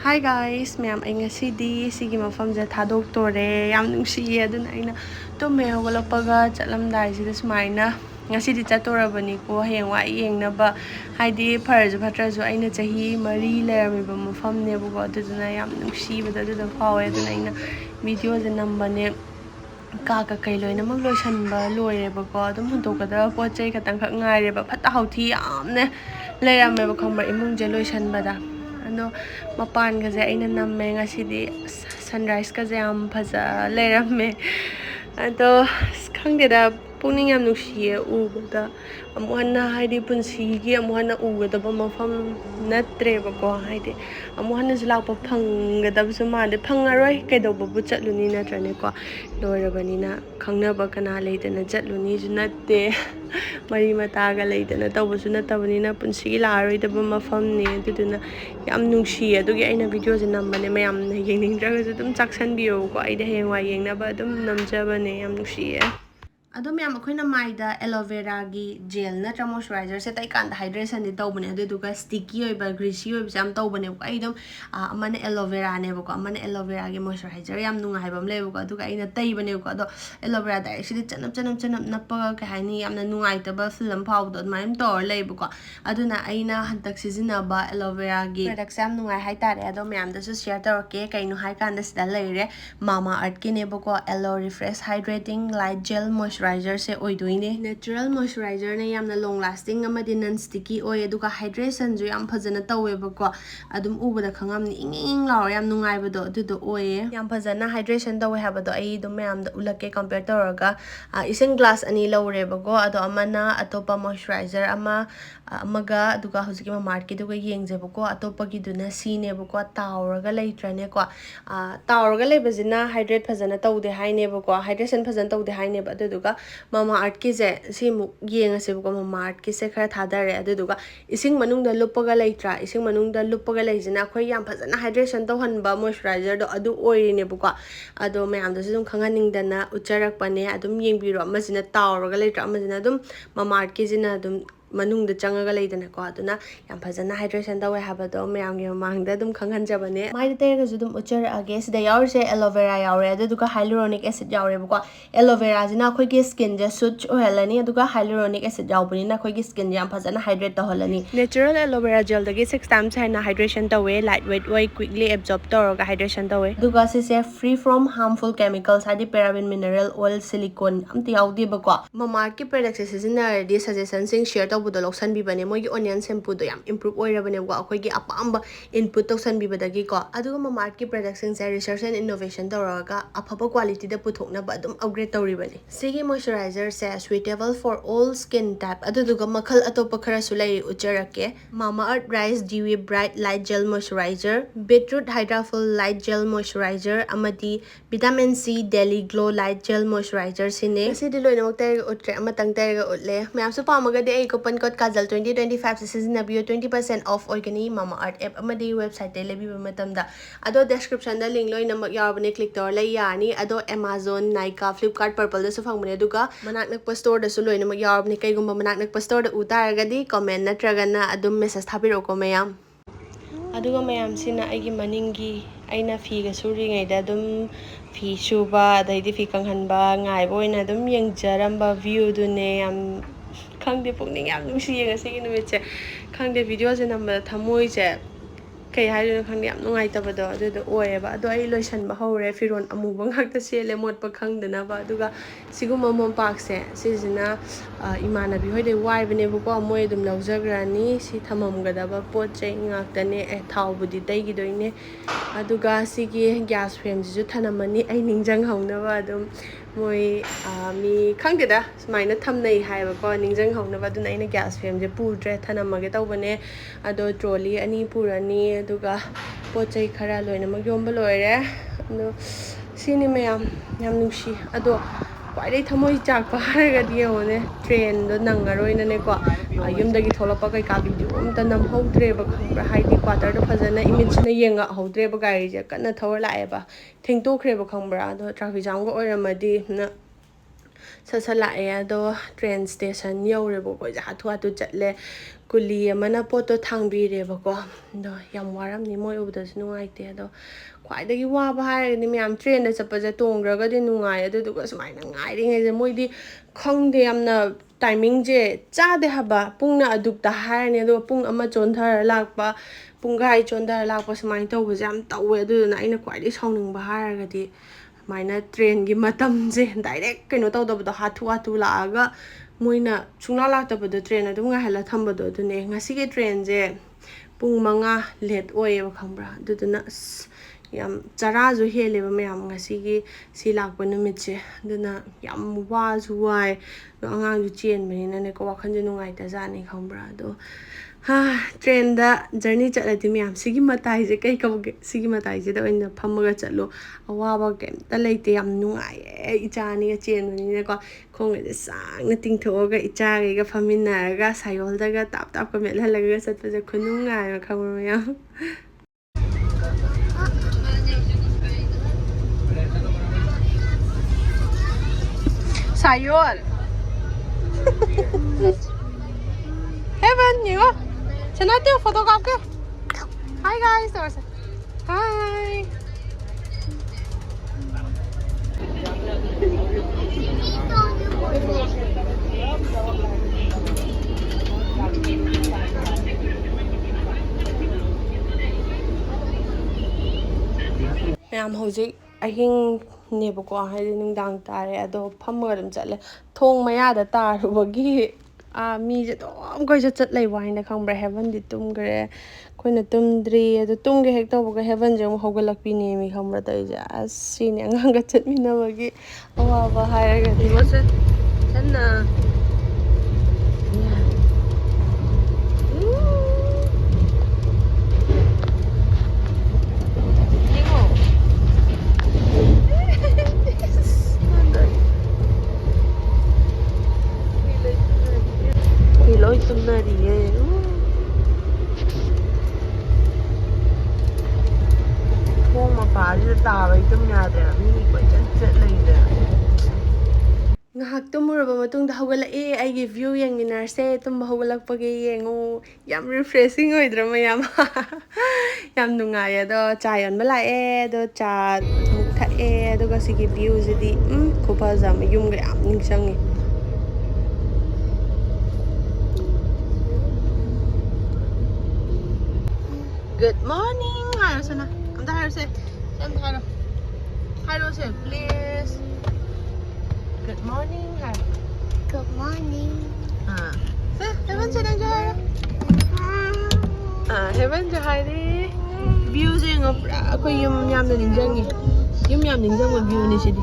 Hi guys, ma'am ay ngasidi sige mafamda thadoktorre yam nungsiye aduna aina tumme hawalakpaga chatlamdaisida sumaina ngasidi chatorabani ko hengwa yengnaba haidi farju phatrasu aina chahi mari leramiba mafamnebuko aduna yam nungsibada aduda fawe aduna aina video je nambane ka kai loina mak loisanba loirebako adum huntokada pochai khatang khak ngaireba phata hauthi yamne leirameba khomba imung je loisanbada ano mapan gaze aina namme ngasidi sunrise ka yam phaja leirame ado khangdeda puning yam nusiye ubada amuhana haidi punsigi amuhana ugadaba mafam natreba haidi amuhana zulakpa phanggadaba sumade phangaroi kaidoba bu chatluni natrane ko loirabanina khangnaba kana leidana chatluni ju natte mari mataga leidana tawbasu natabanina punsigi laroidaba mafamne aduduna yam nungsi adugi aina video je nambane mayamna yengningdraga dum chaksanbiyo ko aida hengwa yengnaba dum namjabane yam nungsiye ado myam akhoi maida aloe vera gi gel natra moisturizer se tai kan hydration di tawbane aduga sticky oiba greasy oiba jam tawbane ko ai dum amane aloe vera ne ko amane aloe vera gi moisturizer yam nunga haibam lebo ko aduga aina taibane ko ado aloe vera direct sidi chanap nappa ka haini yamna nungai taba film phawdo maim tor lebo ko aduna aina hantak sizinaba aloe vera gi products yam nungai haitare ado myam da su share tawke kaino hai kan da sida leire mama earth ki ne ko aloe refresh hydrating light gel moisturizer se oidoine natural moisturizer ne yamna long lasting amadi non sticky oi aduga hydration ju yam phajana taweba ko adum ubada khangamni ing law yam nungai bado adudo oye yam phajana hydration tawe habado ai dum yam da ulake compare tawraga ising glass ani lawreba ko ado amana atopa moisturizer amaga aduga hojiki ma market duga yengjeba ko atopa gi duna sine ko tawraga leitrane ko tawraga lebajina hydrate phajana tawde haine ko hydration phajana tawde haine ba aduga mama earth ki je simu yengase ko mama earth ki se khara thadare aduga ising manungda lupaga leitra ising manungda lupaga leijina khoi yam phajana hydration tawhanba moisturizer do adu oirine ko ado mayam da sum khanganingdana ucharak pane adum yengbiro amajina tawraga leitra amajina dum mama earth ki jina dum manungda changaga leidana ko aduna yam phajana hydration tawe habado mayam gi mangda dum khanghanjabane mai tayga ju dum uchar age sida yaurse aloe vera yaure aduga hyaluronic acid yaure ko aloe vera jina khoi gi skin je suit ohelani aduga hyaluronic acid yaubani na khoi gi skin jam phajana hydrate taholani natural aloe vera gel dagi 6 times haina hydration tawe lightweight oi quickly absorb tawraga hydration tawe aduga se free from harmful chemicals hadi paraben mineral oil silicone amti yaudi ba ko mama ki products seasonal di suggestion sing share budo loksan bibane mogi onion shampoo do yam improve oirabane ko akhoi gi apamba input toksan bibadagi ko aduga ma market production se research and innovation tawraga afaba quality da puthokna ba dum upgrade tawribane sigi moisturizer se suitable for all skin type aduga makhal atopa khara sulai ucharake mama earth rice dewy bright light gel moisturizer beetroot hydrafull light gel moisturizer amadi vitamin c daily glow light gel moisturizer sine sidi loina makta utre amatang tayga utle mayam su pamaga de ai coupon code kajal 2025 sizinabio 20% off organi mama earth app amadi website te lebi matamda ado description da link loina mak yawbane click tor lay yani ado amazon Nykaa flipkart purple da su phangmane aduga manak nak store da su loina mak yawbane kaigumba manak nak store da utaragadi comment natragana adum message thabiro ko mayam aduga mayam sina aigi maningi aina fi ga suri ngai da dum fi suba daidi fi kanghanba ngai boina dum yengjaramba view du ne am khangde pukning yam nungsi ngasi gi numit khangde video je namba thamoi je kai hayo khangde yam nungai tabado adu oyeba ado ai loisan ba hore firon amuba ngakta sele mot pa khangdana ba aduga siguma mom park se sijina imana bi hoide wai bane bu ko moi dum lawjagrani si thamam gada ba pot chai ngaktane thau budi dai gi doine aduga sigi gas frame ju thanamani ai ningjang hauna ba dum moi mi khangdeda smaina thamnai haiba ko ningjang hauna ba duna ina gas frame je pudre thanamage tawbane ado trolley ani purani aduga pochai khara loina mag yomba loire no sini mayam yam nungsi ado kwai thamoi chakpa haragadi yone train do nangaroina ne ko yumdagi tholapa kai ka video amta nam howdre ba khambra haidi quarter do phajana image na yenga howdre ba gari je kana thawar lae ba thengto khre ba khambra do traffic jam go oiramadi na ꯁꯠ ꯂꯥꯛꯑꯦ ꯑꯗꯣ train station ꯌꯧꯔꯦꯕꯀꯣ ꯑꯩꯈꯣꯏꯁꯦ ꯍꯥꯊꯨ ꯆꯠꯂꯦ ꯀꯨꯂꯤ ꯑꯃꯅ ꯄꯣꯠꯇꯣ ꯊꯥꯡꯕꯤꯔꯦꯕꯀꯣ ꯑꯗꯣ ꯌꯥꯝ ꯋꯥꯔꯝꯅꯤ ꯃꯣꯏ ꯎꯕꯗꯁꯨ ꯅꯨꯡꯉꯥꯏꯇꯦ ꯑꯗꯣ ꯈ꯭ꯋꯥꯏꯗꯒꯤ ꯋꯥꯕ ꯍꯥꯏꯔꯒꯗꯤ ꯃꯌꯥꯝ ꯇ꯭ꯔꯦꯟꯗ ꯆꯠꯄꯁꯦ ꯇꯣꯡꯈ꯭ꯔꯒꯗꯤ ꯅꯨꯡꯉꯥꯏ ꯑꯗꯨꯗꯨꯒ ꯁꯨꯃꯥꯏꯅ ꯉꯥꯏꯔꯤꯉꯩꯁꯦ ꯃꯣꯏꯗꯤ ꯈꯪꯗꯦ ꯌꯥꯝꯅ ꯇꯥꯏꯃꯤꯡꯁꯦ ꯆꯥꯗꯦ ꯍꯥꯏꯕ ꯄꯨꯡꯅ ꯑꯗꯨꯛꯇ ꯍꯥꯏꯔꯅꯤ ꯑꯗꯨꯒ ꯄꯨꯡ ꯑꯃ ꯆꯣꯟꯊꯔ ꯂꯥꯛꯄ ꯄꯨꯡꯈꯥꯏ ꯆꯣꯟꯊꯔ ꯂꯥꯛꯄ ꯁꯨꯃꯥꯏꯅ ꯇꯧꯕꯁꯦ ꯌꯥꯝ ꯇꯧꯋꯦ ꯑꯗꯨꯗꯨꯅ ꯑꯩꯅ ꯈ꯭ꯋꯥꯏꯗꯒꯤ ꯁꯥꯎꯅꯤꯡꯕ ꯍꯥꯏꯔꯒꯗꯤ ꯁꯨꯃꯥꯏꯅ ꯇ꯭ꯔꯦꯟꯒꯤ ꯃꯇꯝꯁꯦ ꯗꯥꯏꯔꯦꯛ ꯀꯩꯅꯣ ꯇꯧꯗꯕꯗꯣ ꯍꯥꯊꯨ ꯂꯥꯛꯑꯒ ꯃꯣꯏꯅ ꯁꯨꯡꯂꯥꯛ ꯂꯥꯛꯇꯕꯗꯣ ꯇ꯭ꯔꯦꯟ ꯑꯗꯨꯝ ꯉꯥꯏꯍꯜꯂ ꯊꯝꯕꯗꯣ ꯑꯗꯨꯅꯦ ꯉꯁꯤꯒꯤ ꯇ꯭ꯔꯦꯟꯁꯦ ꯄꯨꯡ 5 ꯂꯦꯠ ꯑꯣꯏꯌꯦꯕ ꯈꯪꯕ꯭ꯔꯥ ꯑꯗꯨꯗꯨꯅ ꯑꯁ ꯌꯥꯝ ꯆꯔꯥꯁꯨ ꯍꯦꯜꯂꯦꯕ ꯃꯌꯥꯝ ꯉꯁꯤꯒꯤ ꯁꯤ ꯂꯥꯛꯄ ꯅꯨꯃꯤꯠꯁꯦ ꯑꯗꯨꯅ ꯌꯥꯝ ꯋꯥꯁꯨ ꯋꯥꯏ ꯑꯗꯣ ꯑꯉꯥꯡꯁꯨ ꯆꯦꯟꯕꯅꯤꯅꯅꯦꯀꯣ ꯋꯥꯈꯜꯁꯦ ꯅꯨꯡꯉꯥꯏꯇꯖꯥꯠꯅꯤ ꯈꯪꯕ꯭ꯔꯥ ꯑꯗꯣ ꯇ꯭ꯔꯦꯟꯗ ꯖꯔꯅꯤ ꯆꯠꯂꯗꯤ ꯃꯌꯥꯝ ꯁꯤꯒꯤ ꯃꯇꯥꯏꯁꯦ ꯀꯩ ꯀꯧꯒꯦ ꯁꯤꯒꯤ ꯃꯇꯥꯏꯁꯤꯗ ꯑꯣꯏꯅ ꯐꯝꯃꯒ ꯆꯠꯂꯣ ꯑꯋꯥꯕ ꯀꯩꯝꯇ ꯂꯩꯇꯦ ꯌꯥꯝ ꯅꯨꯡꯉꯥꯏꯌꯦ ꯏꯆꯥꯅꯤꯒ ꯆꯦꯟꯕꯅꯤꯅꯀꯣ ꯈꯣꯡꯒꯁꯦ ꯁꯥꯡꯅ ꯇꯤꯡꯊꯣꯛꯑꯒ ꯏꯆꯥꯒꯩꯒ ꯐꯝꯃꯤꯟꯅꯔꯒ ꯁꯥꯏꯌꯣꯜꯗꯒ ꯇꯥꯞꯀ ꯃꯦꯠꯍꯜꯂꯒ ꯆꯠꯄꯁꯦ ꯈꯨꯅꯨꯡꯉꯥꯏꯕ ꯈꯪꯕ꯭ꯔꯥ ꯃꯌꯥꯝ 사이온 Heaven 이거 제나띠 포토 갈게 Hi guys Hi ꯃꯌꯥꯝ ꯍꯧꯖꯤꯛ ꯑꯍꯤꯡꯅꯦꯕꯀꯣ ꯍꯥꯏꯗꯤ ꯅꯨꯡꯗꯥꯡ ꯇꯥꯔꯦ ꯑꯗꯣ ꯐꯝꯃꯒ ꯑꯗꯨꯝ ꯆꯠꯂꯦ ꯊꯣꯡ ꯃꯌꯥꯗ ꯇꯥꯔꯨꯕꯒꯤ ꯃꯤꯁꯦ ꯑꯗꯨꯝ ꯀꯣꯏꯆꯠ ꯆꯠ ꯂꯩꯕ ꯍꯥꯏꯅ ꯈꯪꯕ꯭ꯔꯥ ꯍꯦꯚꯟꯗꯤ ꯇꯨꯝꯈ꯭ꯔꯦ ꯑꯩꯈꯣꯏꯅ ꯇꯨꯝꯗ꯭ꯔꯤ ꯑꯗꯣ ꯇꯨꯝꯒꯦ ꯍꯦꯛ ꯇꯧꯕꯒ ꯍꯦꯚꯟꯁꯦ ꯑꯃꯨꯛ ꯍꯧꯒꯠꯂꯛꯄꯤꯅꯦꯃꯤ ꯈꯪꯕ꯭ꯔꯥ ꯇꯧꯔꯤꯁꯦ ꯑꯁ ꯁꯤꯅꯦ ꯑꯉꯥꯡꯒ ꯆꯠꯃꯤꯟꯅꯕꯒꯤ ꯑꯋꯥꯕ ꯍꯥꯏꯔꯒꯗꯤ ꯆꯟꯅ lối xung nơi thì thôn mà phá chứ tà vậy trong nhà thì mi quậy chân chết lên rồi ngahak tumuraba matungda hawgalai aigi view yengminarse tumba hawgalakpagi yengu yam refreshing oidra mayam yam nungai ado cha yonba lae ado cha muk thae aduga sigi view sidi khupazam yumga yam ningsangi Good morning hairo sana amda hairo se hairo se please Good morning hairo Good morning. Heaven se nang jahara. Heaven jahari. View se ngapra. Ako yung yam na ningjangi. Yung yam ningjang mo view ni sidi.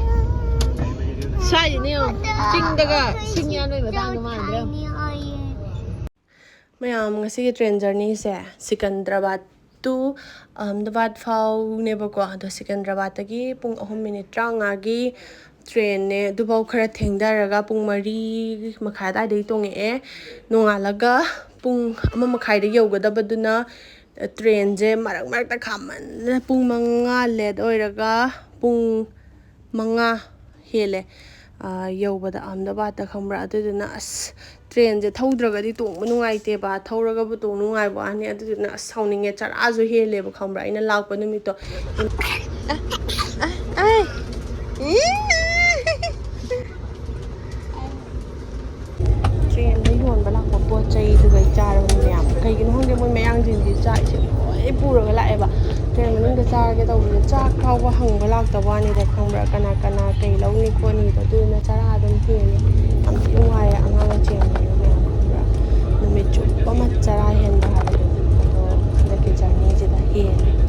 Sai ni yo. Sing daga sing yan ay batang naman bro. Mayam ngasi train journey se Sikandrabad to Ahmedabad fau nebako ado Sikandrabad tagi pung 3 minute 35 gi train ne dubaw khara thengdaraga pung 4 makhai adai tongee nongalaga pung 1 makhai da yogadabaduna train je marak ta khaman pung 5 led oiraga pung 5 hele yobada Ahmedabad ta khambra aduduna as train je thaudragadi tongba nungaite ba thauraga bu tong nungai ba ani aduduna sauninge charazu hele ba khambra ina lakpa numito ai train da yonba lakpa po chai duga charaba myam kaigino honge moi mayang jinji cha ise loi puraga laeba train manung da charage tawbu chak khawba hangba lakta wani da khambra kana kai launi khoni da duna chara adum hene am yungwai angang chen ba khambra numit chuppa ma chara hen ba hadu do da ke journey je da he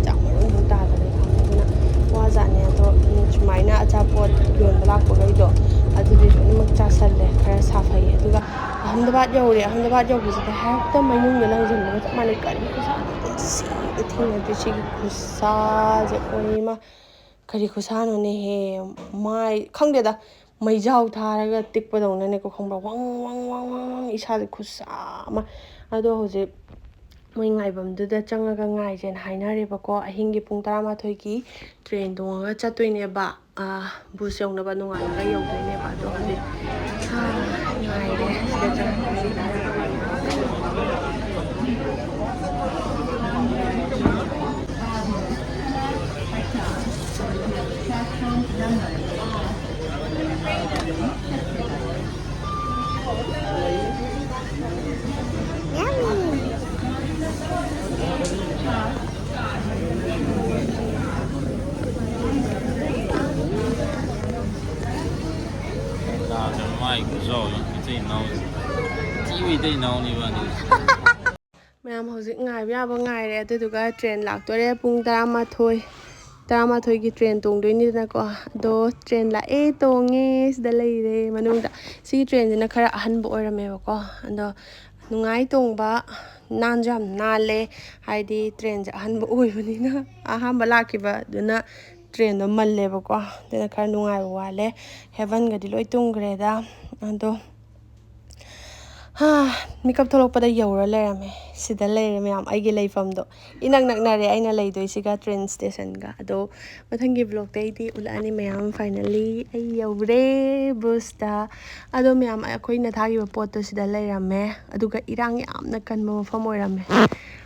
chamaru bu ta da khambuna wa jane to chumaina achapot yonba lakpa gaido adudi mak chasalle khara safai aduga Ahmedabad yore Ahmedabad yobusida hekta mainungda langjinba chap mane kari khusa si thina dichi khusa je oima kari khusa no ne he mai khangde da maijau tharaga tikpa dongna ne ko khambra wang isa de khusa ma ado hoje moi ngaibamduda changaga ngaijen hainareba ko ahingi pung 11 gi train donga chatoine ba bus yongna ba nungai ga yogdoine ba do hoje Nuaire sida chakpasi. Yummy. Ma'am hꯧzik ngài yaba ngaire aduduga train laktore pung 11ꯒꯤ train tongdoinidana ko ado train lae tonge sida leire manungda si train sina khara ahanba oiramebako ado nungai tongba nanju yam nale haidi train je ahanba oibanina ahamba lakiba duna train do mallebako duna khara nungai wale heaven gadi loi tunggreda ado Makeup tholokpada yaura lerame sida leire mayam aigi leifamdo inak naknare aina leidoisiga train station ga ado mathangi vlog taidi ulani mayam finally ai yaure busta ado mayam akoina thagiba potto sida leirame aduga irang yamna kanba mafam oirame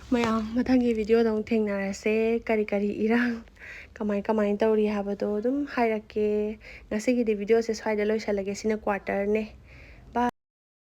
mayam mathangi video dong thengnarase kari kari irang kamai tauri habado dum hairake ngasigi di video se swaida loisalage sina quarter ne